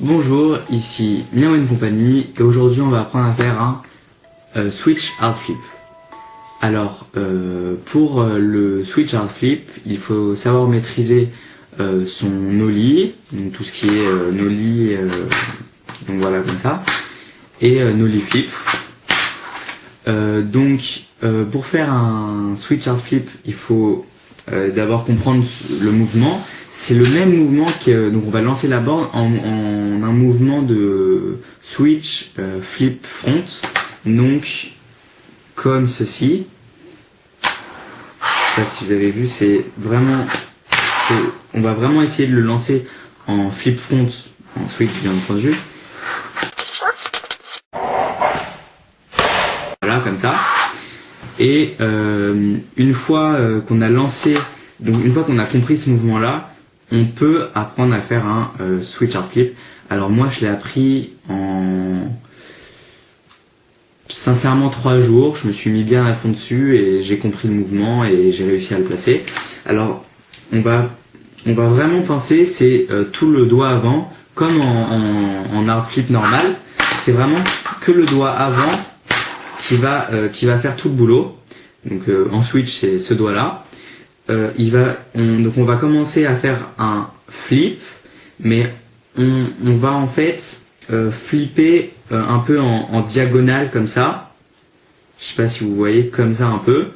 Bonjour, ici Miao Company et aujourd'hui on va apprendre à faire un switch hard flip. Alors pour le switch hard flip, il faut savoir maîtriser son nollie, donc tout ce qui est nollie, donc voilà comme ça, et nollie flip. Pour faire un switch hard flip, il faut d'abord comprendre le mouvement. C'est le même mouvement que donc on va lancer la board en un mouvement de switch flip front, donc comme ceci. Je sais pas si vous avez vu, on va vraiment essayer de le lancer en flip front, en switch bien entendu. Voilà comme ça. Et une fois qu'on a lancé, donc une fois qu'on a compris ce mouvement là, on peut apprendre à faire un switch hard flip. Alors moi je l'ai appris en sincèrement 3 jours, je me suis mis bien à fond dessus et j'ai compris le mouvement et j'ai réussi à le placer. Alors on va vraiment penser, c'est tout le doigt avant, comme en hard flip normal, c'est vraiment que le doigt avant qui va faire tout le boulot. Donc en switch c'est ce doigt là. Donc on va commencer à faire un flip, mais on va en fait flipper un peu en diagonale comme ça. Je sais pas si vous voyez, comme ça un peu,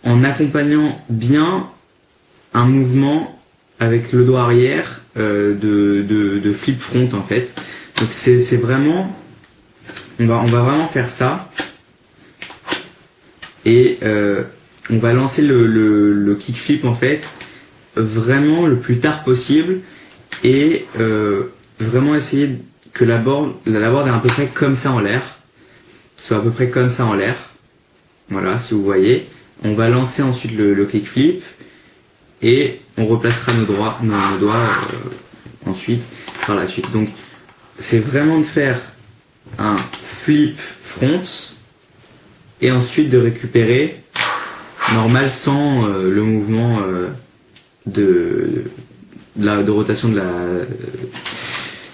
en accompagnant bien un mouvement avec le doigt arrière de flip front en fait. Donc c'est vraiment, on va vraiment faire ça et on va lancer le kickflip en fait vraiment le plus tard possible et vraiment essayer que la board est à peu près comme ça en l'air, soit à peu près comme ça en l'air. Voilà, si vous voyez, on va lancer ensuite le kickflip et on replacera nos doigts ensuite par la suite. Donc c'est vraiment de faire un flip front et ensuite de récupérer normal sans le mouvement de rotation de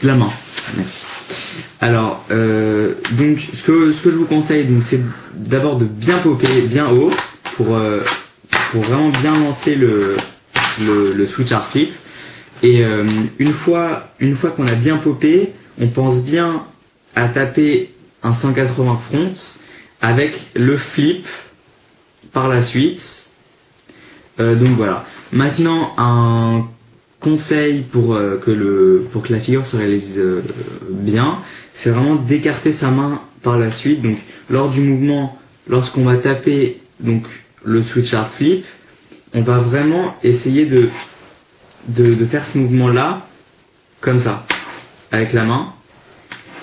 la main. Merci. Alors donc ce que je vous conseille, donc c'est d'abord de bien popper bien haut pour vraiment bien lancer le switch hard flip. Et une fois qu'on a bien popé, on pense bien à taper un 180 front avec le flip par la suite. Donc voilà. Maintenant un conseil pour que la figure se réalise bien, c'est vraiment d'écarter sa main par la suite. Donc lors du mouvement, lorsqu'on va taper donc le switch hard flip, on va vraiment essayer de faire ce mouvement là comme ça avec la main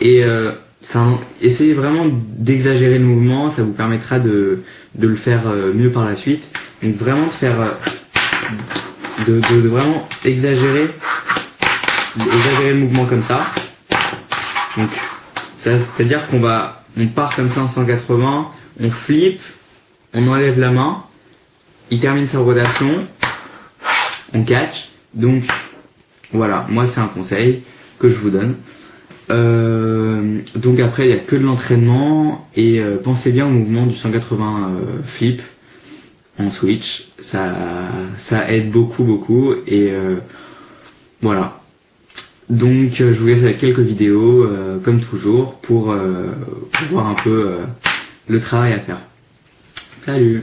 et essayez vraiment d'exagérer le mouvement, ça vous permettra de le faire mieux par la suite. Donc vraiment de faire de vraiment exagérer le mouvement comme ça. Donc c'est-à-dire qu'on part comme ça en 180, on flippe, on enlève la main, il termine sa rotation, on catch. Donc voilà, moi c'est un conseil que je vous donne. Donc après il n'y a que de l'entraînement et pensez bien au mouvement du 180 flip en switch, ça aide beaucoup et voilà. Donc je vous laisse avec quelques vidéos comme toujours pour voir un peu le travail à faire. Salut!